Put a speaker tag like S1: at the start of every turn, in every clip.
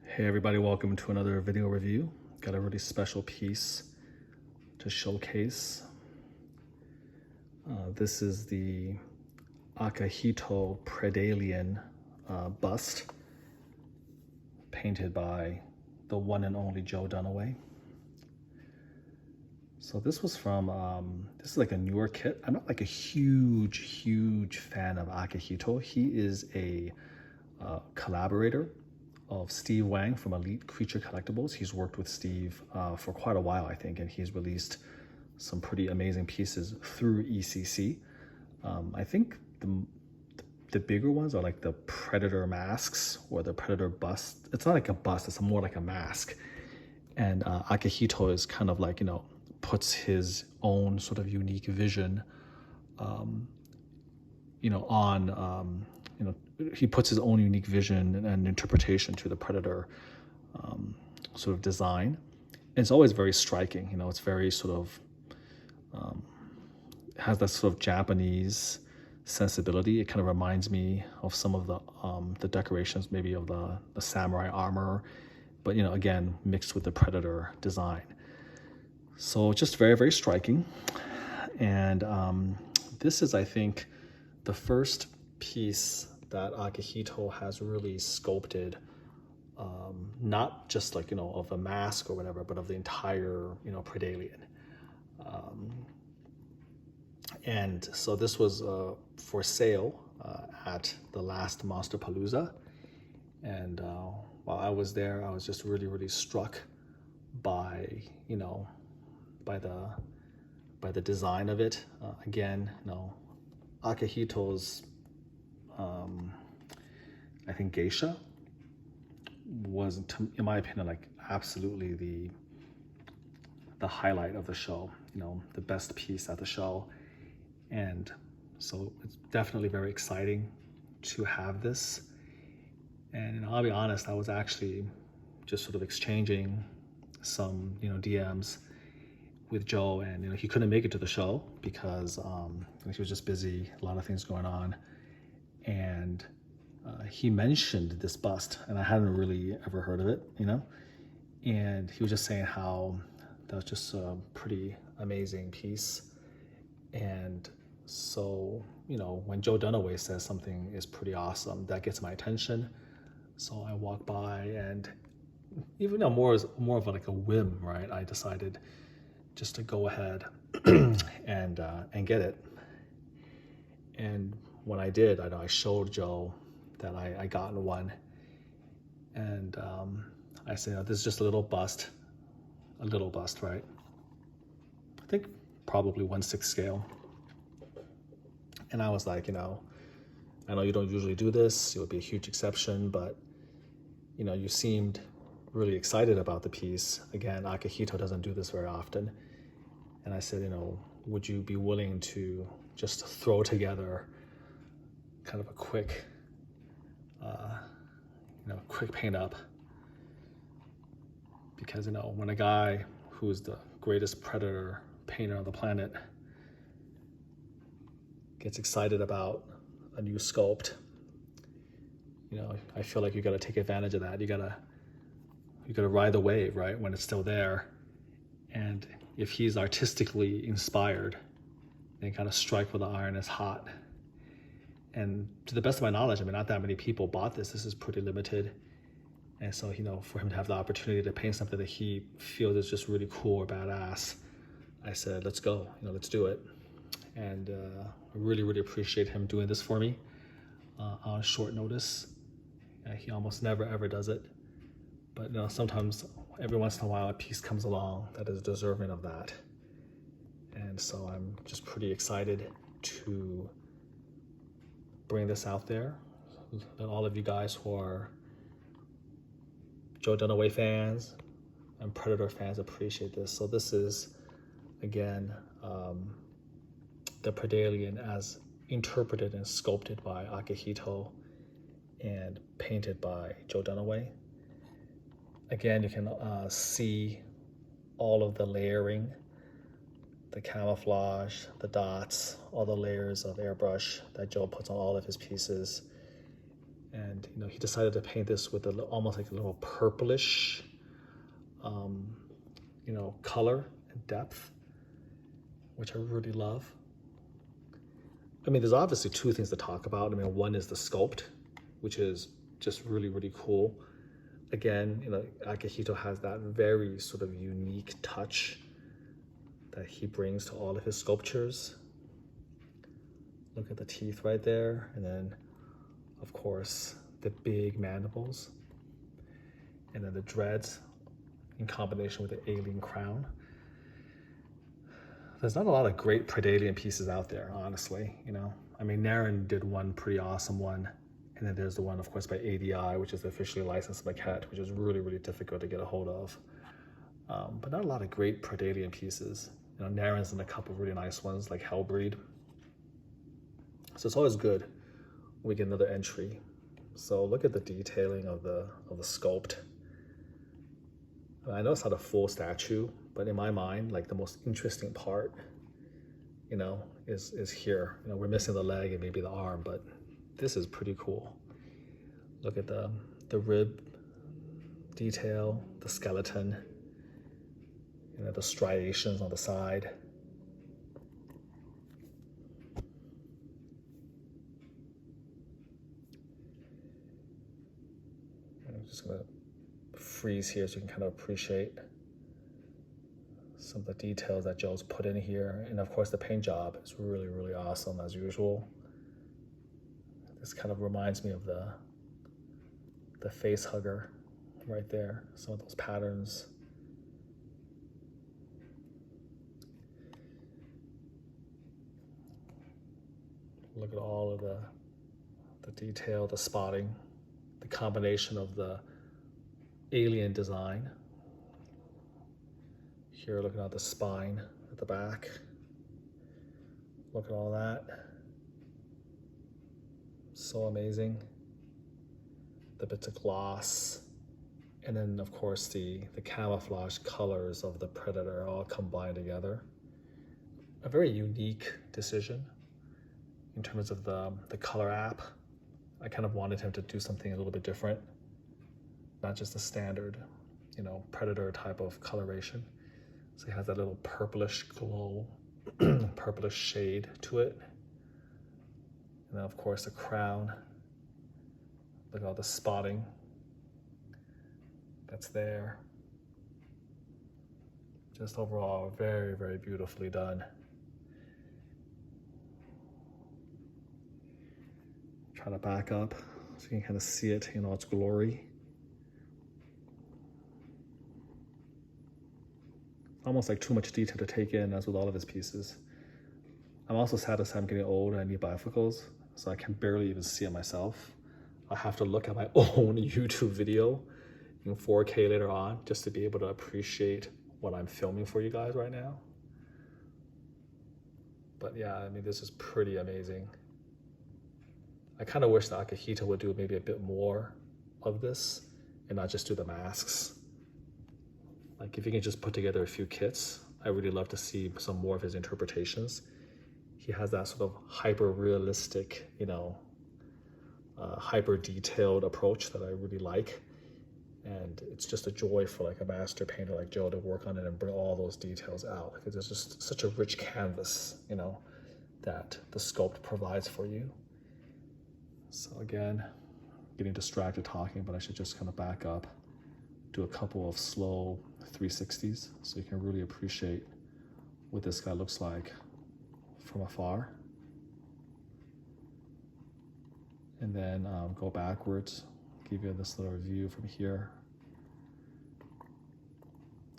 S1: Hey everybody, welcome to another video review. Got a really special piece to showcase. This is the Akihito Predalien bust, painted by the one and only Joe Dunaway. So this was from, this is like a newer kit. I'm not like a huge fan of Akihito. He is a collaborator of Steve Wang from Elite Creature Collectibles. He's worked with Steve for quite a while, I think, and he's released some pretty amazing pieces through ECC. I think the bigger ones are like the Predator masks or the Predator bust. It's not like a bust, it's more like a mask. And Akihito is kind of like, puts his own sort of unique vision, he puts his own unique vision and interpretation to the Predator sort of design. And it's always very striking, it's very sort of, has that sort of Japanese sensibility. It kind of reminds me of some of the decorations, maybe of the samurai armor, but again, mixed with the Predator design. So just very striking. And this is, I think, the first piece that Akihito has really sculpted, not just like, of a mask or whatever, but of the entire, Predalien. And so this was for sale at the last Monsterpalooza. And while I was there, I was just really struck by, by the design of it. Again, Akihito's, I think Geisha was, in my opinion, like absolutely the highlight of the show, the best piece at the show. And so it's definitely very exciting to have this. And I'll be honest, I was actually just sort of exchanging some, DMs with Joe, and he couldn't make it to the show because he was just busy, a lot of things going on. And he mentioned this bust, and I hadn't really ever heard of it, and he was just saying how that was just a pretty amazing piece. And so, when Joe Dunaway says something is pretty awesome, that gets my attention. So I walk by, and even though more of like a whim, right? I decided just to go ahead and get it. And when I did, I showed Joe that I gotten one, and I said, "This is just a little bust, right? I think probably 1/6 scale." And I was like, I know you don't usually do this. It would be a huge exception, but you seemed really excited about the piece. Again, Akihito doesn't do this very often. And I said, would you be willing to just throw together kind of a quick, quick paint up? Because, when a guy who's the greatest Predator painter on the planet gets excited about a new sculpt, I feel like you got to take advantage of that. You got to ride the wave, right, when it's still there. And if he's artistically inspired, then kind of strike where the iron is hot. And to the best of my knowledge, not that many people bought this. This is pretty limited. And so, for him to have the opportunity to paint something that he feels is just really cool or badass, I said, let's go, let's do it. And I really appreciate him doing this for me on short notice. He almost never ever does it. But sometimes, every once in a while, a piece comes along that is deserving of that. And so I'm just pretty excited to bring this out there. And all of you guys who are Joe Dunaway fans and Predator fans appreciate this. So this is, again, the Predalien as interpreted and sculpted by Akihito and painted by Joe Dunaway. Again, you can see all of the layering, the camouflage, the dots, all the layers of airbrush that Joe puts on all of his pieces. And, you know, he decided to paint this with almost like a little purplish, you know, color and depth, which I really love. I mean, there's obviously two things to talk about. I mean, one is the sculpt, which is just really, really cool. Again, you know, Akihito has that very sort of unique touch that he brings to all of his sculptures. Look at the teeth right there. And then, of course, the big mandibles. And then the dreads in combination with the alien crown. There's not a lot of great Predalien pieces out there, honestly, you know. I mean, Naren did one pretty awesome one. And then there's the one, of course, by ADI, which is officially licensed by Ket, which is really, really difficult to get a hold of. But not a lot of great Predalien pieces. You know, Naren's in a couple of really nice ones, like Hellbreed. So it's always good when we get another entry. So look at the detailing of the sculpt. I know it's not a full statue, but in my mind, like the most interesting part, you know, is here. You know, we're missing the leg and maybe the arm, but this is pretty cool. Look at the rib detail, the skeleton, you know, the striations on the side. I'm just gonna freeze here so you can kind of appreciate some of the details that Joe's put in here. And of course the paint job is really, really awesome as usual. This kind of reminds me of the face hugger right there. Some of those patterns. Look at all of the detail, the spotting, the combination of the alien design. Here, looking at the spine at the back. Look at all that. So amazing. The bits of gloss. And then, of course, the camouflage colors of the Predator all combined together. A very unique decision in terms of the color app. I kind of wanted him to do something a little bit different. Not just a standard, you know, Predator type of coloration. So he has that little purplish glow, purplish shade to it. And then of course the crown. Look at all the spotting that's there. Just overall very, very beautifully done. Try to back up so you can kind of see it in all its glory. Almost like too much detail to take in, as with all of his pieces. I'm also sad to say I'm getting old and I need bifocals, so I can barely even see it myself. I'll have to look at my own YouTube video in 4K later on just to be able to appreciate what I'm filming for you guys right now. But yeah, I mean, this is pretty amazing. I kind of wish that Akihito would do maybe a bit more of this and not just do the masks. Like if you can just put together a few kits, I really love to see some more of his interpretations. He has that sort of hyper-realistic, you know, hyper-detailed approach that I really like. And it's just a joy for like a master painter like Joe to work on it and bring all those details out. Because it's just such a rich canvas, you know, that the Sculpt provides for you. So again, getting distracted talking, but I should just kind of back up, do a couple of slow 360s so you can really appreciate what this guy looks like from afar. And then go backwards, give you this little view from here.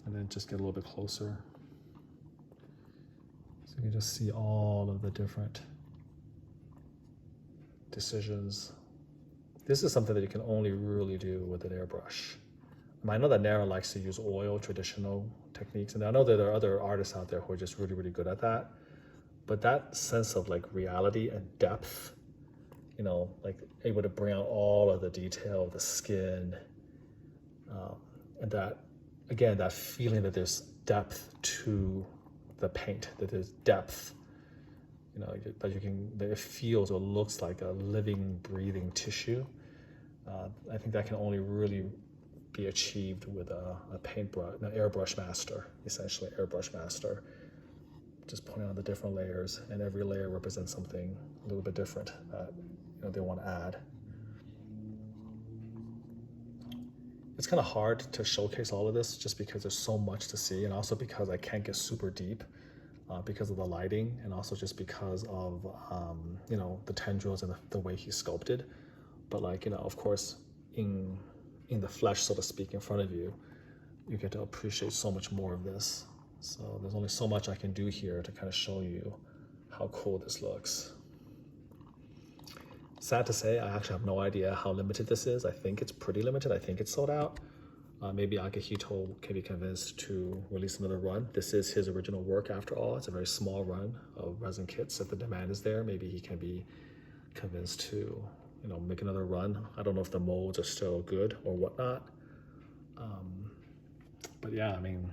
S1: And then just get a little bit closer. So you can just see all of the different decisions. This is something that you can only really do with an airbrush. I know that Naren likes to use oil, traditional techniques, and I know that there are other artists out there who are just really, really good at that. But that sense of like reality and depth, you know, like able to bring out all of the detail of the skin, and that, again, that feeling that there's depth to the paint, that there's depth, you know, that it feels or looks like a living, breathing tissue. I think that can only really be achieved with a paintbrush, an airbrush master, essentially airbrush master. Just putting on the different layers, and every layer represents something a little bit different that they want to add. It's kind of hard to showcase all of this just because there's so much to see, and also because I can't get super deep because of the lighting, and also just because of the tendrils and the way he's sculpted. But like, of course, in the flesh, so to speak, in front of you, you get to appreciate so much more of this. So there's only so much I can do here to kind of show you how cool this looks. Sad to say, I actually have no idea how limited this is. I think it's pretty limited. I think it's sold out. Maybe Akihito can be convinced to release another run. This is his original work after all. It's a very small run of resin kits. If the demand is there, maybe he can be convinced to make another run. I don't know if the molds are still good or whatnot. But yeah, I mean,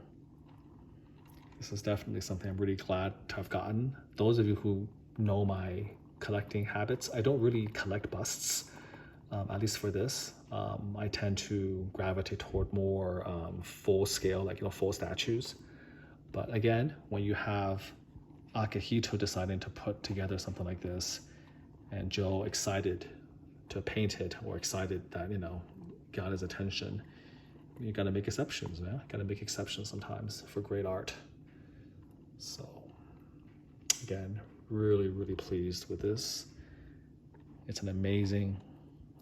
S1: this is definitely something I'm really glad to have gotten. Those of you who know my collecting habits, I don't really collect busts, at least for this. I tend to gravitate toward more full scale, like full statues. But again, when you have Akihito deciding to put together something like this, and Joe excited to paint it, or excited that got his attention, you gotta make exceptions, man. Gotta make exceptions sometimes for great art. So again, really, really pleased with this. It's an amazing,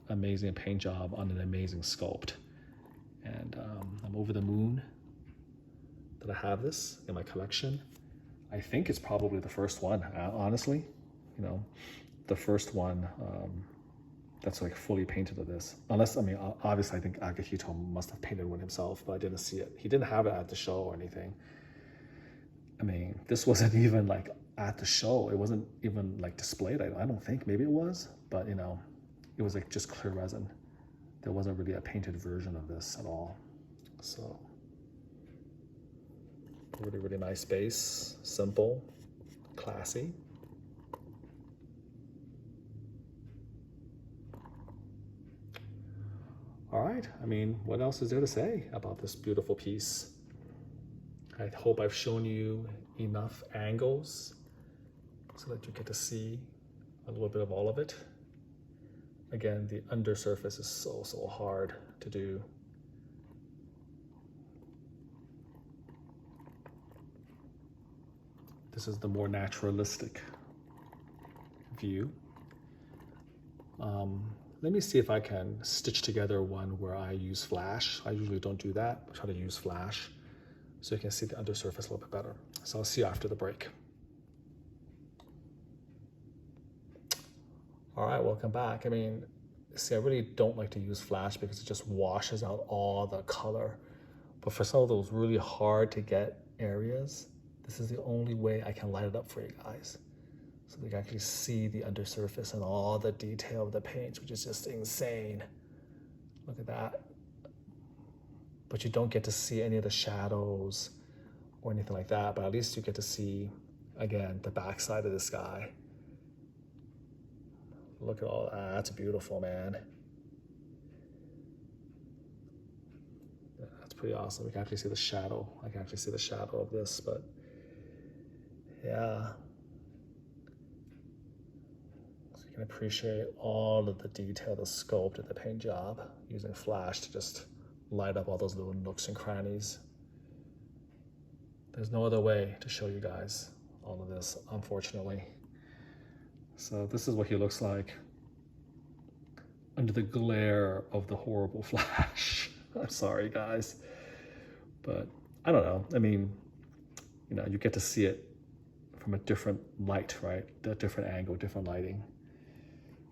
S1: amazing paint job on an amazing sculpt. And I'm over the moon that I have this in my collection. I think it's probably the first one, honestly, the first one that's like fully painted of this. Unless, obviously I think Akihito must have painted one himself, but I didn't see it. He didn't have it at the show or anything. This wasn't even like at the show. It wasn't even like displayed. I don't think, maybe it was, but it was like just clear resin. There wasn't really a painted version of this at all. So really, really nice base, simple, classy. All right, what else is there to say about this beautiful piece? I hope I've shown you enough angles so that you get to see a little bit of all of it. Again, the undersurface is so hard to do. This is the more naturalistic view. Let me see if I can stitch together one where I use flash. I usually don't do that. I try to use flash so you can see the undersurface a little bit better. So I'll see you after the break. All right, welcome back. See, I really don't like to use flash because it just washes out all the color. But for some of those really hard to get areas, this is the only way I can light it up for you guys. So you can actually see the undersurface and all the detail of the paint, which is just insane. Look at that. But you don't get to see any of the shadows or anything like that, but at least you get to see, again, the backside of this guy. Look at all that, that's beautiful, man. That's pretty awesome. We can actually see the shadow. I can actually see the shadow of this, but yeah. So you can appreciate all of the detail, the sculpt, and the paint job using flash to just light up all those little nooks and crannies. There's no other way to show you guys all of this, unfortunately. So this is what he looks like under the glare of the horrible flash. I'm sorry, guys, but I don't know. You get to see it from a different light, right? A different angle, different lighting.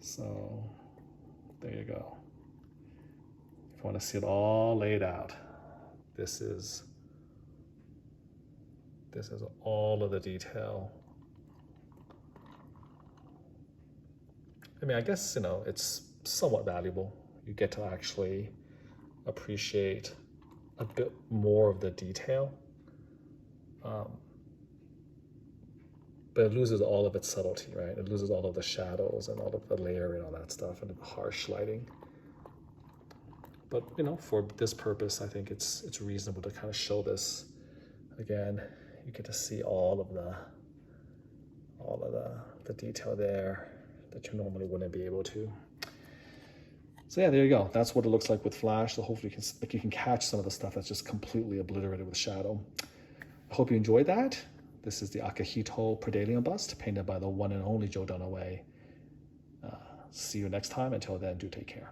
S1: So there you go. If you want to see it all laid out, this is all of the detail. I guess, it's somewhat valuable. You get to actually appreciate a bit more of the detail. But it loses all of its subtlety, right? It loses all of the shadows and all of the layering and all that stuff and the harsh lighting. But you know, for this purpose, I think it's reasonable to kind of show this. Again, you get to see all of the detail there that you normally wouldn't be able to. So yeah, there you go. That's what it looks like with flash. So hopefully you can catch some of the stuff that's just completely obliterated with shadow. I hope you enjoyed that. This is the Akihito Predalien bust painted by the one and only Joe Dunaway. See you next time. Until then, do take care.